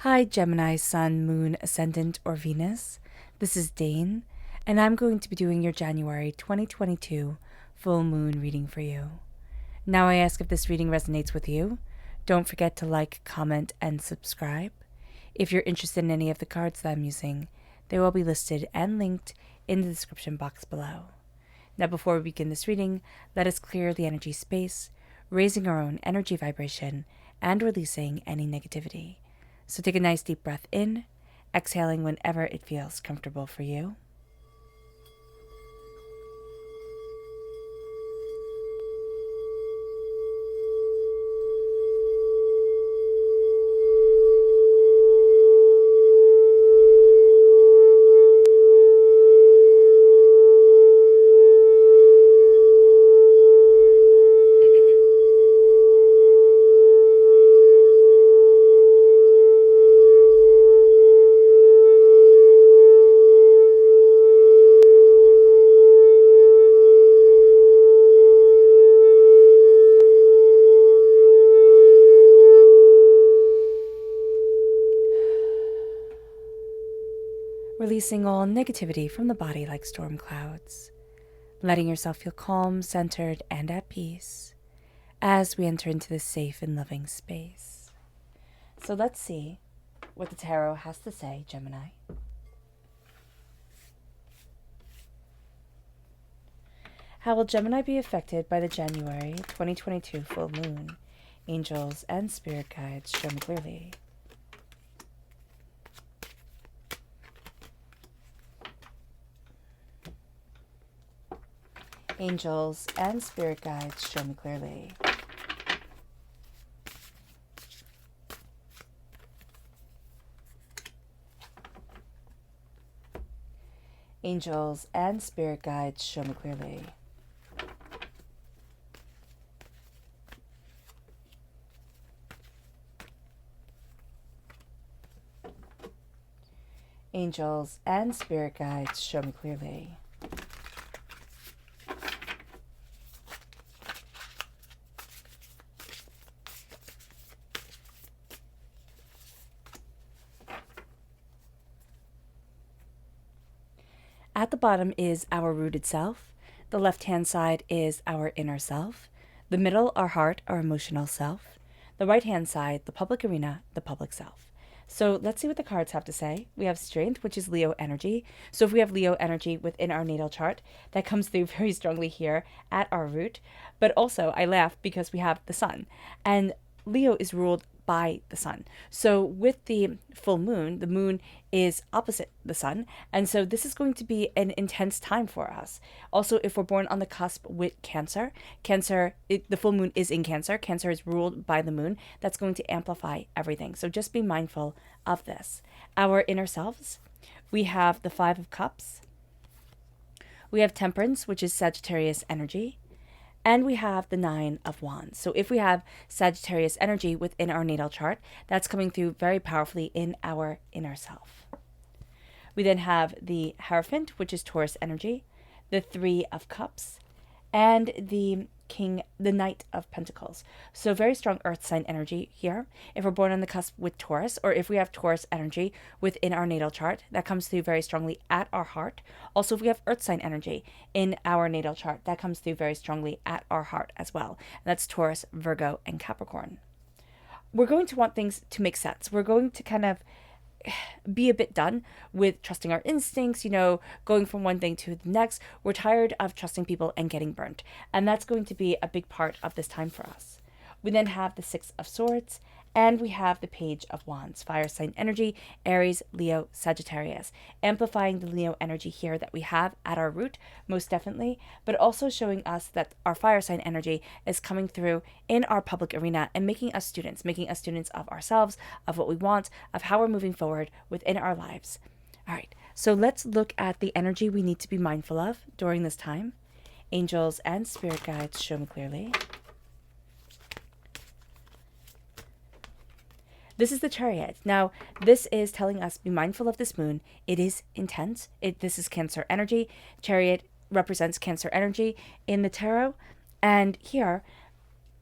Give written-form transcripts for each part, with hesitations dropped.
Hi, Gemini, Sun, Moon, Ascendant, or Venus. This is Dane, and I'm going to be doing your January 2022 full moon reading for you. Now, I ask if this reading resonates with you. Don't forget to like, comment, and subscribe. If you're interested in any of the cards that I'm using, they will be listed and linked in the description box below. Now, before we begin this reading, let us clear the energy space, raising our own energy vibration and releasing any negativity. So take a nice deep breath in, exhaling whenever it feels comfortable for you. Releasing all negativity from the body like storm clouds, letting yourself feel calm, centered, and at peace as we enter into this safe and loving space. So let's see what the tarot has to say, Gemini. How will Gemini be affected by the January 2022 full moon? Angels and spirit guides show me clearly. Angels and spirit guides show me clearly. Angels and spirit guides show me clearly. Angels and spirit guides show me clearly. At the bottom is our rooted self. The left-hand side is our inner self. The middle, our heart, our emotional self. The right-hand side, the public arena, the public self. So let's see what the cards have to say. We have strength, which is Leo energy. So if we have Leo energy within our natal chart, that comes through very strongly here at our root. But also, I laugh because we have the sun. And Leo is ruled by the sun. So with the full moon, the moon is opposite the sun. And so this is going to be an intense time for us. Also, if we're born on the cusp with Cancer, the full moon is in Cancer. Cancer is ruled by the moon. That's going to amplify everything. So just be mindful of this. Our inner selves, we have the Five of Cups. We have Temperance, which is Sagittarius energy. And we have the Nine of Wands. So if we have Sagittarius energy within our natal chart, that's coming through very powerfully in our inner self. We then have the Hierophant, which is Taurus energy, the Three of Cups, and the Knight of Pentacles. So very strong earth sign energy here. If we're born on the cusp with Taurus, or if we have Taurus energy within our natal chart, that comes through very strongly at our heart. Also, if we have earth sign energy in our natal chart, that comes through very strongly at our heart as well. And that's Taurus, Virgo, and Capricorn. We're going to want things to make sense. We're going to kind of be a bit done with trusting our instincts, going from one thing to the next. We're tired of trusting people and getting burnt. And that's going to be a big part of this time for us. We then have the Six of Swords, and we have the Page of Wands, fire sign energy, Aries, Leo, Sagittarius, amplifying the Leo energy here that we have at our root, most definitely, but also showing us that our fire sign energy is coming through in our public arena and making us students of ourselves, of what we want, of how we're moving forward within our lives. All right, so let's look at the energy we need to be mindful of during this time. Angels and spirit guides show me clearly. This is the Chariot. Now, this is telling us be mindful of this moon. It is intense. This is Cancer energy. Chariot represents Cancer energy in the tarot. And here,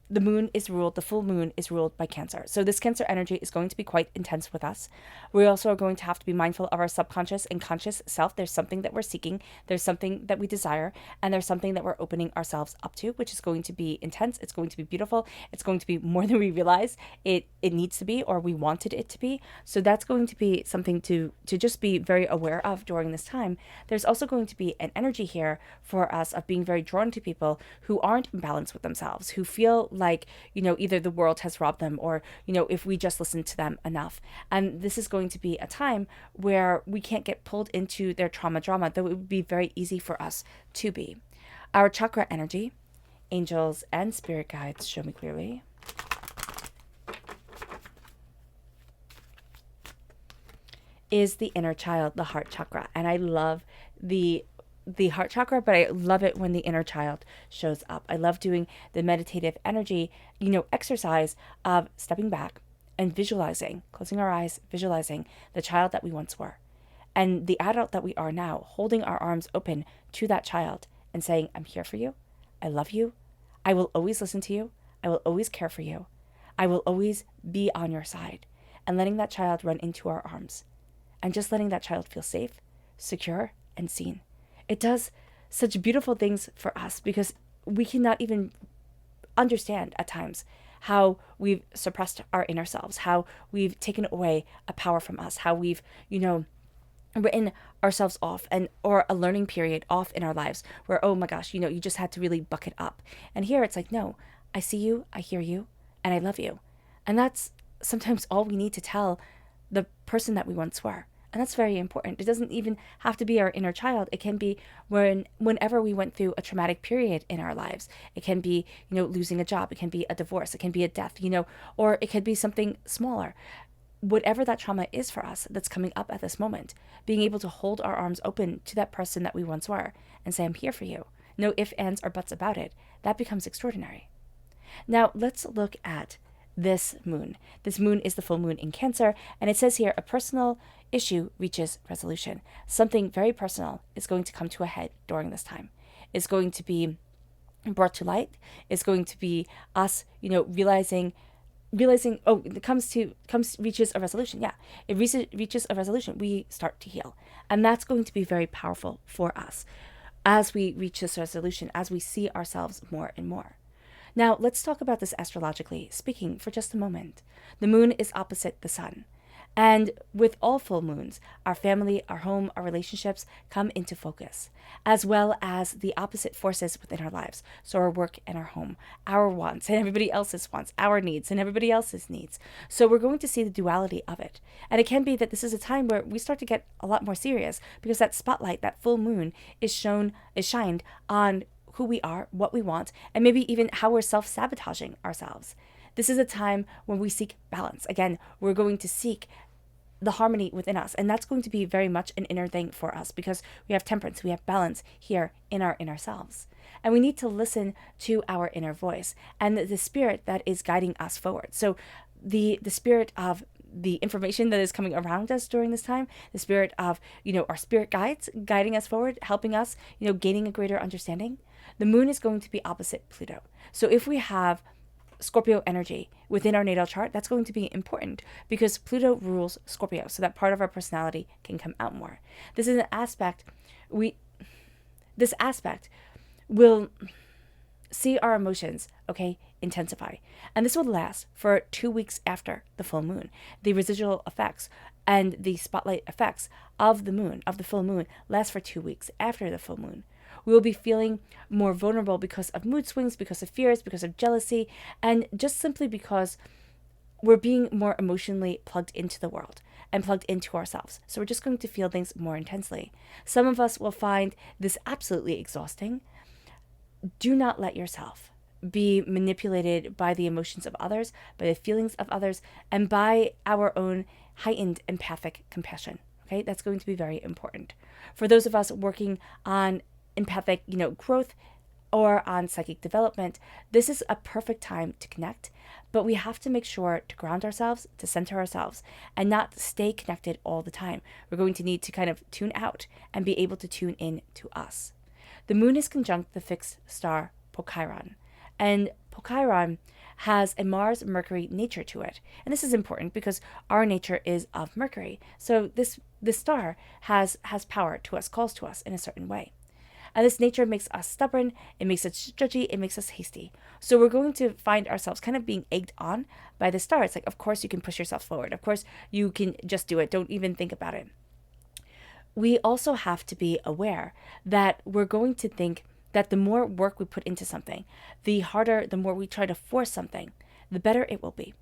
the moon is ruled, the full moon is ruled by Cancer. So this Cancer energy is going to be quite intense with us. We also are going to have to be mindful of our subconscious and conscious self. There's something that we're seeking, there's something that we desire, and there's something that we're opening ourselves up to, which is going to be intense. It's going to be beautiful. It's going to be more than we realize it needs to be, or we wanted it to be. So that's going to be something to just be very aware of during this time. There's also going to be an energy here for us of being very drawn to people who aren't in balance with themselves, who feel like, either the world has robbed them, or, if we just listen to them enough. And this is going to be a time where we can't get pulled into their trauma drama, though it would be very easy for us to be. Our chakra energy, angels and spirit guides, show me clearly. Is the inner child, the heart chakra. And I love the heart chakra, but I love it when the inner child shows up. I love doing the meditative energy, exercise of stepping back and visualizing, closing our eyes, visualizing the child that we once were and the adult that we are now, holding our arms open to that child and saying, I'm here for you. I love you. I will always listen to you. I will always care for you. I will always be on your side. And letting that child run into our arms and just letting that child feel safe, secure, and seen. It does such beautiful things for us because we cannot even understand at times how we've suppressed our inner selves, how we've taken away a power from us, how we've, written ourselves off or a learning period off in our lives where, oh my gosh, you just had to really buck it up. And here it's like, no, I see you, I hear you, and I love you. And that's sometimes all we need to tell the person that we once were. And that's very important. It doesn't even have to be our inner child. It can be whenever we went through a traumatic period in our lives. It can be, losing a job. It can be a divorce. It can be a death, or it could be something smaller. Whatever that trauma is for us that's coming up at this moment, being able to hold our arms open to that person that we once were and say, I'm here for you. No ifs, ands, or buts about it. That becomes extraordinary. Now, let's look at this moon. This moon is the full moon in Cancer, and it says here, a personal issue reaches resolution. Something very personal is going to come to a head during this time. It's going to be brought to light. It's going to be us, realizing, oh, it reaches a resolution. Yeah, it reaches a resolution. We start to heal. And that's going to be very powerful for us as we reach this resolution, as we see ourselves more and more. Now, let's talk about this astrologically speaking for just a moment. The moon is opposite the sun. And with all full moons, our family, our home, our relationships come into focus, as well as the opposite forces within our lives. So our work and our home, our wants and everybody else's wants, our needs and everybody else's needs. So we're going to see the duality of it. And it can be that this is a time where we start to get a lot more serious because that spotlight, that full moon is shined on who we are, what we want, and maybe even how we're self-sabotaging ourselves. This is a time when we seek balance. Again, we're going to seek the harmony within us. And that's going to be very much an inner thing for us because we have temperance, we have balance here in our inner selves. And we need to listen to our inner voice and the spirit that is guiding us forward. So the spirit of the information that is coming around us during this time, the spirit of, our spirit guides guiding us forward, helping us, gaining a greater understanding. The moon is going to be opposite Pluto. So if we have Scorpio energy within our natal chart, that's going to be important because Pluto rules Scorpio, so that part of our personality can come out more. This is an aspect this aspect will see our emotions, intensify. And this will last for 2 weeks after the full moon. The residual effects and the spotlight effects of the full moon last for 2 weeks after the full moon. We will be feeling more vulnerable because of mood swings, because of fears, because of jealousy, and just simply because we're being more emotionally plugged into the world and plugged into ourselves. So we're just going to feel things more intensely. Some of us will find this absolutely exhausting. Do not let yourself be manipulated by the emotions of others, by the feelings of others, and by our own heightened empathic compassion. Okay, that's going to be very important. For those of us working on empathic, growth or on psychic development, this is a perfect time to connect, but we have to make sure to ground ourselves, to center ourselves, and not stay connected all the time. We're going to need to kind of tune out and be able to tune in to us. The moon is conjunct the fixed star Pochiron, and Pochiron has a Mars-Mercury nature to it. And this is important because our nature is of Mercury. So this star has power to us, calls to us in a certain way. And this nature makes us stubborn, it makes us judgy, it makes us hasty. So we're going to find ourselves kind of being egged on by the star. It's like, of course you can push yourself forward. Of course you can just do it. Don't even think about it. We also have to be aware that we're going to think that the more work we put into something, the harder, the more we try to force something, the better it will be.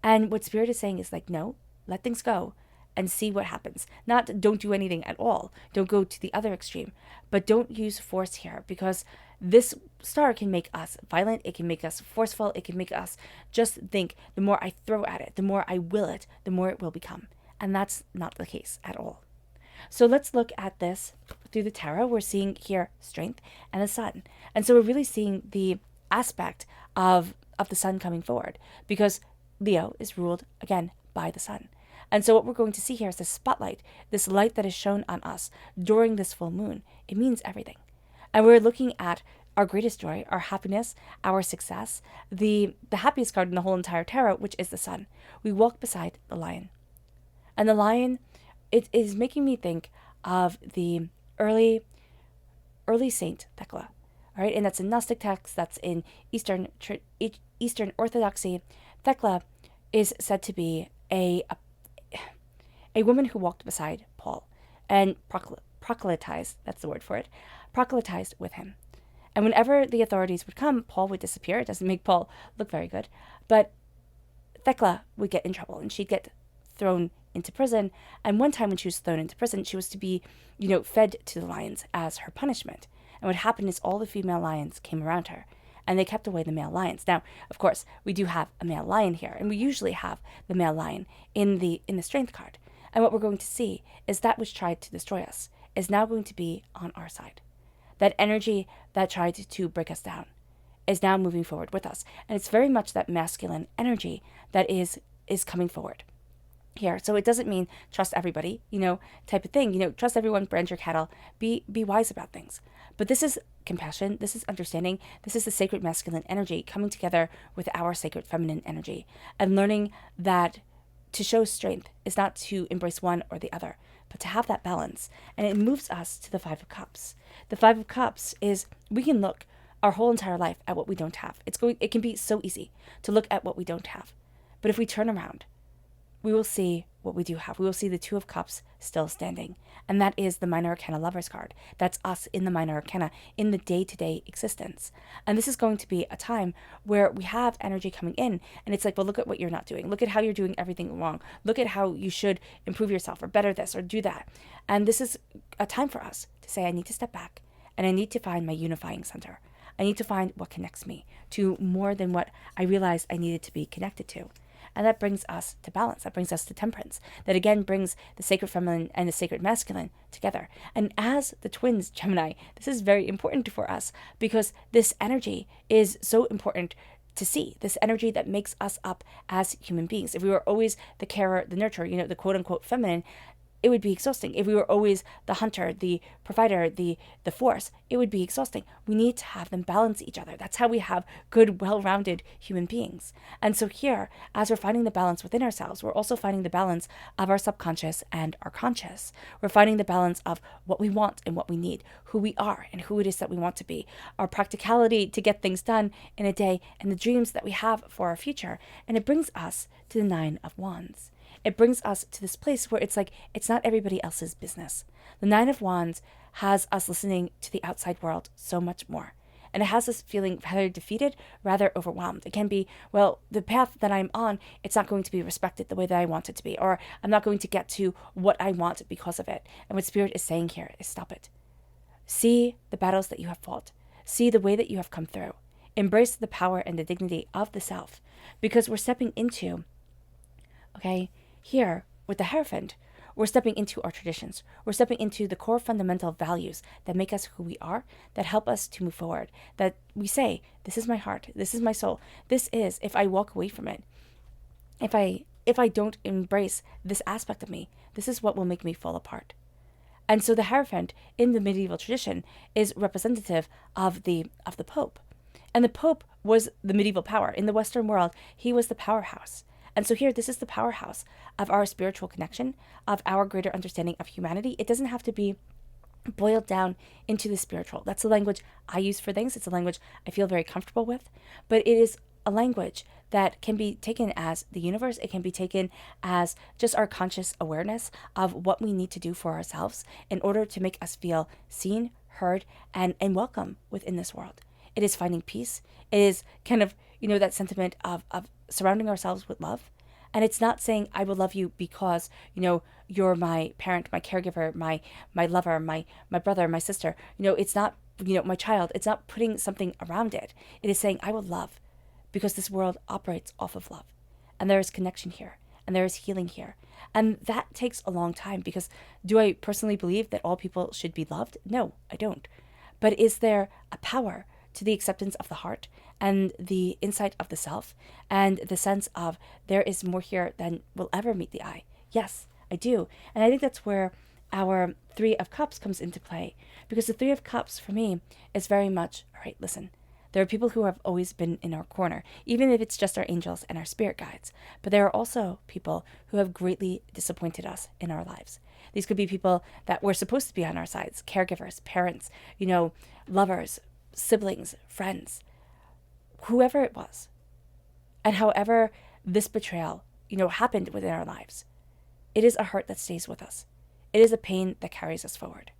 And what Spirit is saying is like, no, let things go and see what happens. Not don't do anything at all. Don't go to the other extreme, but don't use force here, because this star can make us violent. It can make us forceful. It can make us just think the more I throw at it, the more I will it, the more it will become. And that's not the case at all. So let's look at this through the tarot. We're seeing here strength and the sun. And so we're really seeing the aspect of the sun coming forward, because Leo is ruled again by the sun. And so what we're going to see here is this spotlight, this light that is shown on us during this full moon. It means everything. And we're looking at our greatest joy, our happiness, our success, the happiest card in the whole entire tarot, which is the sun. We walk beside the lion. And the lion, it is making me think of the early Saint Thecla. All right, and that's in Gnostic texts, that's in Eastern Orthodoxy. Thecla is said to be a woman who walked beside Paul and proselytized, that's the word for it, proselytized with him. And whenever the authorities would come, Paul would disappear. It doesn't make Paul look very good. But Thecla would get in trouble and she'd get thrown into prison. And one time when she was thrown into prison, she was to be, fed to the lions as her punishment. And what happened is all the female lions came around her and they kept away the male lions. Now, of course, we do have a male lion here, and we usually have the male lion in the strength card. And what we're going to see is that which tried to destroy us is now going to be on our side. That energy that tried to break us down is now moving forward with us. And it's very much that masculine energy that is coming forward here. So it doesn't mean trust everybody, type of thing. Trust everyone, brand your cattle, be wise about things. But this is compassion, this is understanding, this is the sacred masculine energy coming together with our sacred feminine energy, and learning that to show strength is not to embrace one or the other, but to have that balance. And it moves us to the Five of Cups. The Five of Cups is, we can look our whole entire life at what we don't have. It can be so easy to look at what we don't have. But if we turn around, we will see what we do have. We will see the Two of Cups still standing. And that is the Minor Arcana Lovers card. That's us in the Minor Arcana, in the day-to-day existence. And this is going to be a time where we have energy coming in. And it's like, well, look at what you're not doing. Look at how you're doing everything wrong. Look at how you should improve yourself or better this or do that. And this is a time for us to say, I need to step back and I need to find my unifying center. I need to find what connects me to more than what I realized I needed to be connected to. And that brings us to balance. That brings us to temperance. That again brings the sacred feminine and the sacred masculine together. And as the twins, Gemini, this is very important for us because this energy is so important to see. This energy that makes us up as human beings. If we were always the carer, the nurturer, the quote unquote feminine, it would be exhausting. If we were always the hunter, the provider, the force, it would be exhausting. We need to have them balance each other. That's how we have good, well-rounded human beings. And so here, as we're finding the balance within ourselves, we're also finding the balance of our subconscious and our conscious. We're finding the balance of what we want and what we need, who we are and who it is that we want to be, our practicality to get things done in a day, and the dreams that we have for our future. And it brings us to the Nine of Wands. It brings us to this place where it's like, it's not everybody else's business. The Nine of Wands has us listening to the outside world so much more. And it has us feeling rather defeated, rather overwhelmed. It can be, well, the path that I'm on, it's not going to be respected the way that I want it to be, or I'm not going to get to what I want because of it. And what Spirit is saying here is stop it. See the battles that you have fought. See the way that you have come through. Embrace the power and the dignity of the self, because we're stepping into, here, with the Hierophant, we're stepping into our traditions. We're stepping into the core fundamental values that make us who we are, that help us to move forward, that we say, this is my heart, this is my soul. This is, if I walk away from it, if I don't embrace this aspect of me, this is what will make me fall apart. And so the Hierophant in the medieval tradition is representative of the Pope. And the Pope was the medieval power. In the Western world, he was the powerhouse. And so here, this is the powerhouse of our spiritual connection, of our greater understanding of humanity. It doesn't have to be boiled down into the spiritual. That's the language I use for things. It's a language I feel very comfortable with, but it is a language that can be taken as the universe. It can be taken as just our conscious awareness of what we need to do for ourselves in order to make us feel seen, heard, and welcome within this world. It is finding peace. It is kind of, that sentiment of surrounding ourselves with love. And it's not saying I will love you because, you're my parent, my caregiver, my lover, my brother, my sister. It's not, my child. It's not putting something around it. It is saying I will love because this world operates off of love. And there is connection here. And there is healing here. And that takes a long time because do I personally believe that all people should be loved? No, I don't. But is there a power to the acceptance of the heart and the insight of the self and the sense of there is more here than will ever meet the eye? Yes, I do. And I think that's where our Three of Cups comes into play, because the Three of Cups for me is very much, all right, listen, there are people who have always been in our corner, even if it's just our angels and our spirit guides. But there are also people who have greatly disappointed us in our lives. These could be people that were supposed to be on our sides, caregivers, parents, lovers, siblings, friends, whoever it was. And however this betrayal, happened within our lives, it is a hurt that stays with us. It is a pain that carries us forward.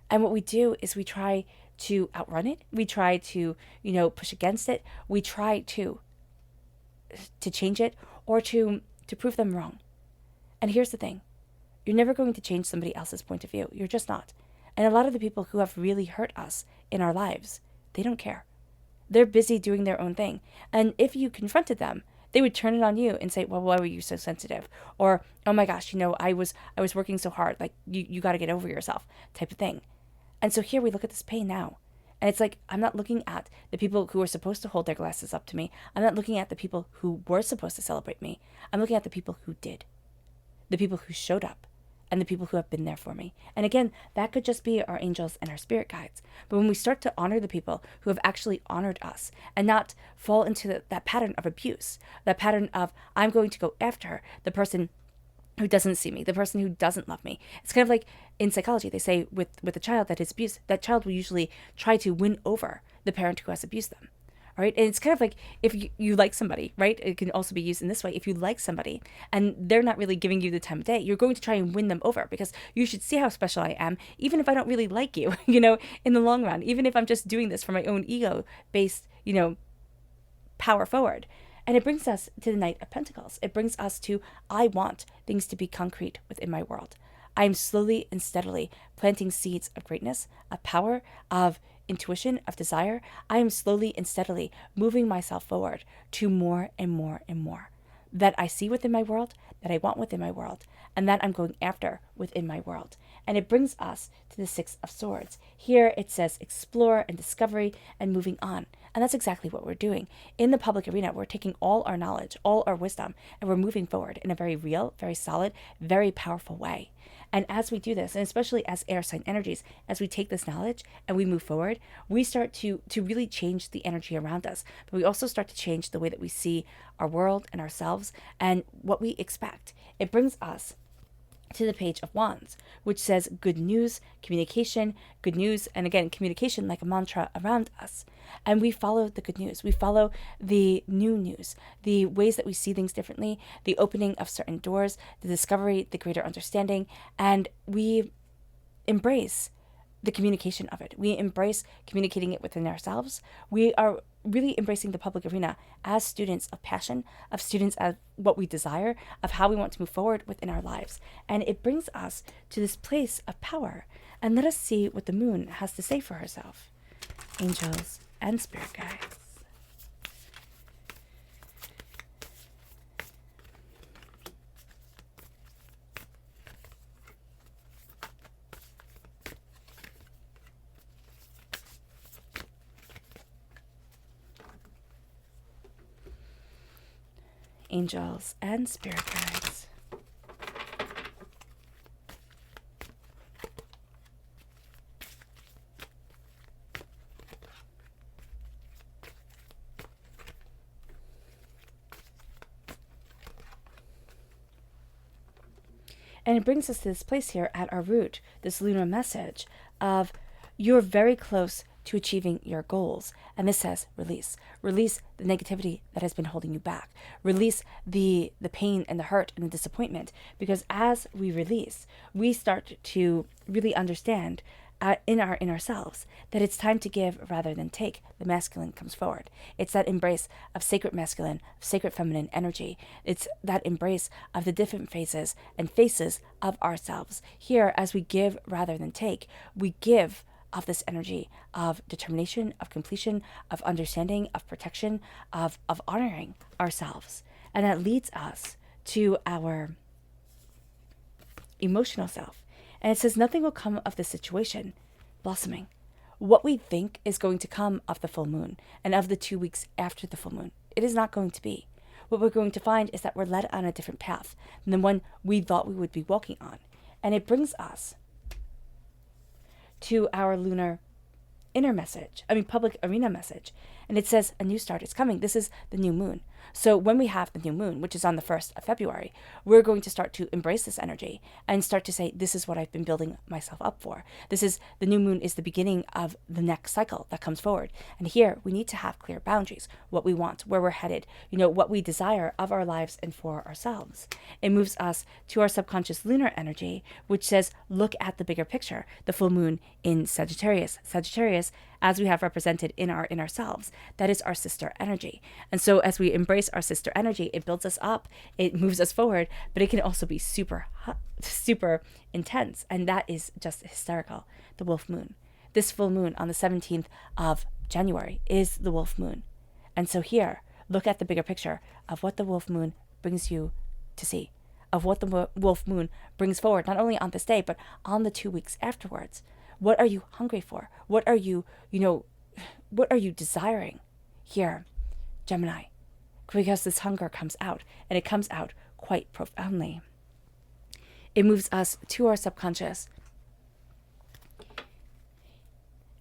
And what we do is we try to outrun it. We try to, push against it. We try to change it or to prove them wrong. And here's the thing. You're never going to change somebody else's point of view. You're just not. And a lot of the people who have really hurt us in our lives, they don't care. They're busy doing their own thing. And if you confronted them, they would turn it on you and say, well, why were you so sensitive? Or, oh my gosh, I was working so hard. Like, you got to get over yourself type of thing. And so here we look at this pain now. And it's like, I'm not looking at the people who are supposed to hold their glasses up to me. I'm not looking at the people who were supposed to celebrate me. I'm looking at the people who did. The people who showed up. And the people who have been there for me. And again, that could just be our angels and our spirit guides. But when we start to honor the people who have actually honored us and not fall into that pattern of abuse, that pattern of I'm going to go after the person who doesn't see me, the person who doesn't love me. It's kind of like in psychology, they say with a child that is abused, that child will usually try to win over the parent who has abused them. All right. And it's kind of like if you like somebody, right? It can also be used in this way. If you like somebody and they're not really giving you the time of day, you're going to try and win them over because you should see how special I am, even if I don't really like you, in the long run, even if I'm just doing this for my own ego-based, power forward. And it brings us to the Knight of Pentacles. It brings us to, I want things to be concrete within my world. I am slowly and steadily planting seeds of greatness, of power, of intuition, of desire. I am slowly and steadily moving myself forward to more and more and more that I see within my world, that I want within my world, and that I'm going after within my world. And it brings us to the Six of Swords. Here it says explore and discovery and moving on. And that's exactly what we're doing. In the public arena, we're taking all our knowledge, all our wisdom, and we're moving forward in a very real, very solid, very powerful way. And as we do this, and especially as air sign energies, as we take this knowledge and we move forward, we start to really change the energy around us. But we also start to change the way that we see our world and ourselves and what we expect. It brings us to the Page of Wands, which says good news, communication, good news, and again, communication like a mantra around us. And we follow the good news. We follow the new news, the ways that we see things differently, the opening of certain doors, the discovery, the greater understanding, and we embrace the communication of it. We embrace communicating it within ourselves. We are really embracing the public arena as students of passion, of students of what we desire, of how we want to move forward within our lives. And it brings us to this place of power. And let us see what the moon has to say for herself. Angels and spirit guides. Angels and spirit guides. And it brings us to this place here at our root, this lunar message of you're very close to achieving your goals. And this says release. Release the negativity that has been holding you back. Release the pain and the hurt and the disappointment. Because as we release, we start to really understand in ourselves that it's time to give rather than take. The masculine comes forward. It's that embrace of sacred masculine, of sacred feminine energy. It's that embrace of the different phases and faces of ourselves. Here, as we give rather than take, we give of this energy of determination, of completion, of understanding, of protection, of honoring ourselves. And that leads us to our emotional self. And it says nothing will come of this situation, blossoming. What we think is going to come of the full moon and of the 2 weeks after the full moon, it is not going to be. What we're going to find is that we're led on a different path than the one we thought we would be walking on. And it brings us to our lunar public arena message. And it says a new start is coming. This is the new moon. So when we have the new moon, which is on the 1st of February, we're going to start to embrace this energy and start to say, this is what I've been building myself up for. The new moon is the beginning of the next cycle that comes forward. And here we need to have clear boundaries, what we want, where we're headed, what we desire of our lives and for ourselves. It moves us to our subconscious lunar energy, which says, look at the bigger picture, the full moon in Sagittarius. Sagittarius, as we have represented in our inner selves, that is our sister energy. And so as we embrace our sister energy, it builds us up, it moves us forward, but it can also be super intense. And that is just hysterical. The wolf moon. This full moon on the 17th of January is the wolf moon. And so here, look at the bigger picture of what the wolf moon brings you to see, of what the wolf moon brings forward, not only on this day, but on the 2 weeks afterwards. What are you hungry for? What are you desiring here, Gemini? Because this hunger comes out, and it comes out quite profoundly. It moves us to our subconscious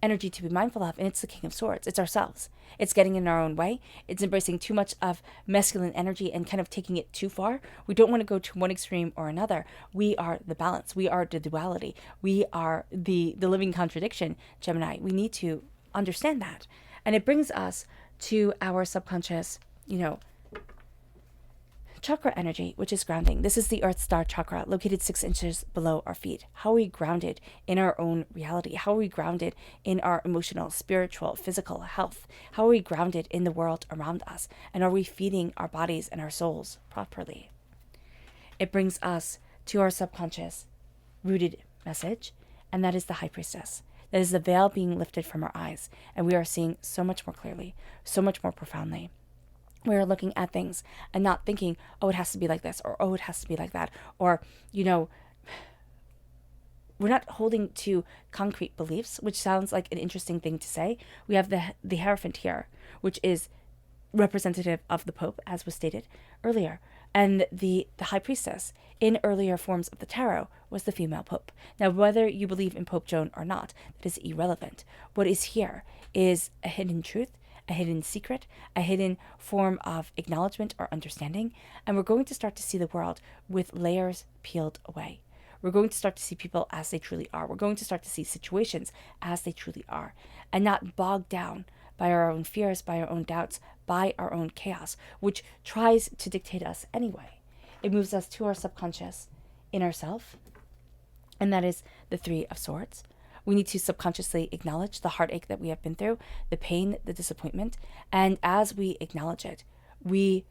energy to be mindful of, and it's the King of Swords. It's ourselves. It's getting in our own way. It's embracing too much of masculine energy and kind of taking it too far. We don't want to go to one extreme or another. We are the balance. We are the duality. We are the living contradiction, Gemini. We need to understand that. And it brings us to our subconscious, chakra energy, which is grounding. This is the Earth Star chakra, located 6 inches below our feet. How are we grounded in our own reality? How are we grounded in our emotional, spiritual, physical health? How are we grounded in the world around us? And are we feeding our bodies and our souls properly? It brings us to our subconscious rooted message, and that is the High Priestess. That is the veil being lifted from our eyes, and we are seeing so much more clearly, so much more profoundly. We are looking at things and not thinking, oh, it has to be like this, or oh, it has to be like that, or, we're not holding to concrete beliefs, which sounds like an interesting thing to say. We have the Hierophant here, which is representative of the Pope, as was stated earlier. And the High Priestess, in earlier forms of the tarot, was the female Pope. Now, whether you believe in Pope Joan or not, that is irrelevant. What is here is a hidden truth, a hidden secret, a hidden form of acknowledgement or understanding. And we're going to start to see the world with layers peeled away. We're going to start to see people as they truly are. We're going to start to see situations as they truly are, and not bogged down by our own fears, by our own doubts, by our own chaos, which tries to dictate us anyway. It moves us to our subconscious inner self, and that is the 3 of Swords. We need to subconsciously acknowledge the heartache that we have been through, the pain, the disappointment, and as we acknowledge it, we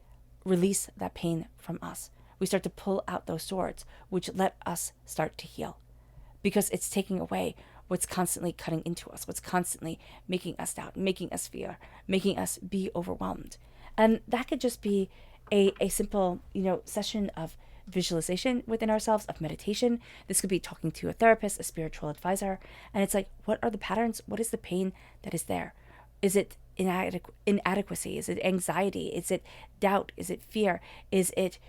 release that pain from us. We start to pull out those swords, which let us start to heal, because it's taking away what's constantly cutting into us, what's constantly making us doubt, making us fear, making us be overwhelmed. And that could just be a simple, session of visualization within ourselves, of meditation. This could be talking to a therapist, a spiritual advisor. And it's like, what are the patterns? What is the pain that is there? Is it inadequacy? Is it anxiety? Is it doubt? Is it fear? Is it,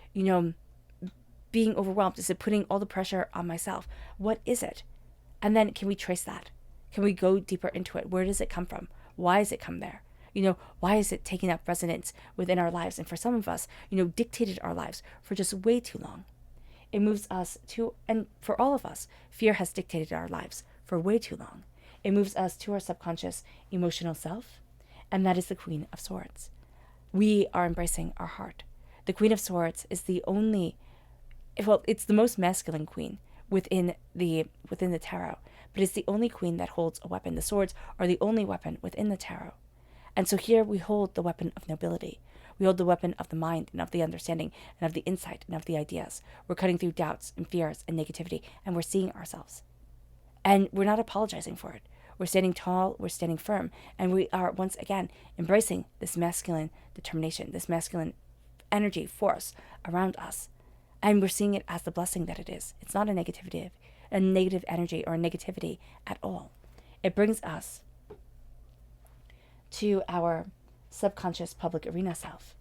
being overwhelmed? Is it putting all the pressure on myself? What is it? And then can we trace that? Can we go deeper into it? Where does it come from? Why has it come there? Why is it taking up resonance within our lives? And for some of us, dictated our lives for just way too long. It moves us to, and for all of us, fear has dictated our lives for way too long. It moves us to our subconscious emotional self, and that is the Queen of Swords. We are embracing our heart. The Queen of Swords is the only, well, it's the most masculine queen within the tarot, but it's the only queen that holds a weapon. The swords are the only weapon within the tarot. And so here we hold the weapon of nobility. We hold the weapon of the mind and of the understanding and of the insight and of the ideas. We're cutting through doubts and fears and negativity, and we're seeing ourselves. And we're not apologizing for it. We're standing tall, we're standing firm, and we are once again embracing this masculine determination, this masculine energy, force around us. And we're seeing it as the blessing that it is. It's not a negative energy or negativity at all. It brings us to our subconscious public arena self,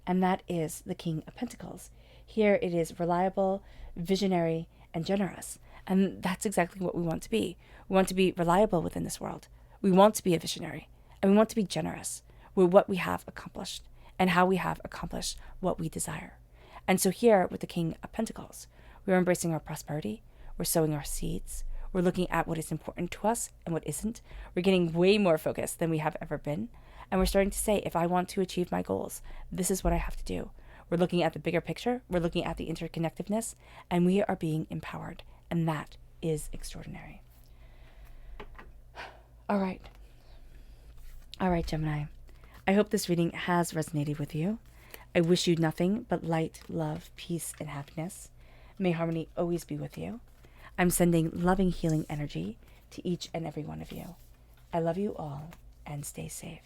and that is the King of Pentacles. Here it is reliable, visionary, and generous, and that's exactly what we want to be. We want to be reliable within this world. We want to be a visionary, and we want to be generous with what we have accomplished and how we have accomplished what we desire. And so here with the King of Pentacles, we're embracing our prosperity, we're sowing our seeds, we're looking at what is important to us and what isn't. We're getting way more focused than we have ever been. And we're starting to say, if I want to achieve my goals, this is what I have to do. We're looking at the bigger picture, we're looking at the interconnectedness, and we are being empowered. And that is extraordinary. All right, Gemini. I hope this reading has resonated with you. I wish you nothing but light, love, peace, and happiness. May harmony always be with you. I'm sending loving, healing energy to each and every one of you. I love you all, and stay safe.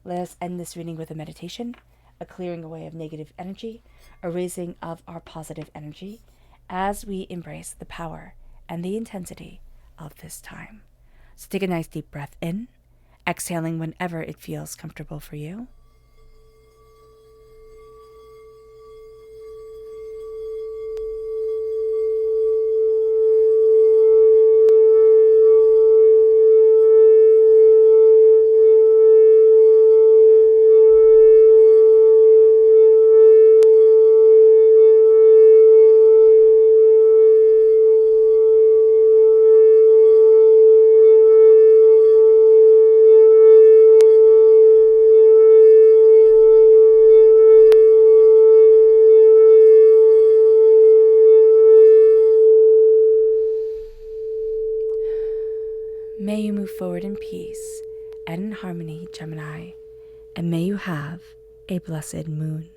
Let us end this reading with a meditation, a clearing away of negative energy, a raising of our positive energy, as we embrace the power and the intensity of this time. So take a nice deep breath in, exhaling whenever it feels comfortable for you. May you move forward in peace and in harmony, Gemini, and may you have a blessed moon.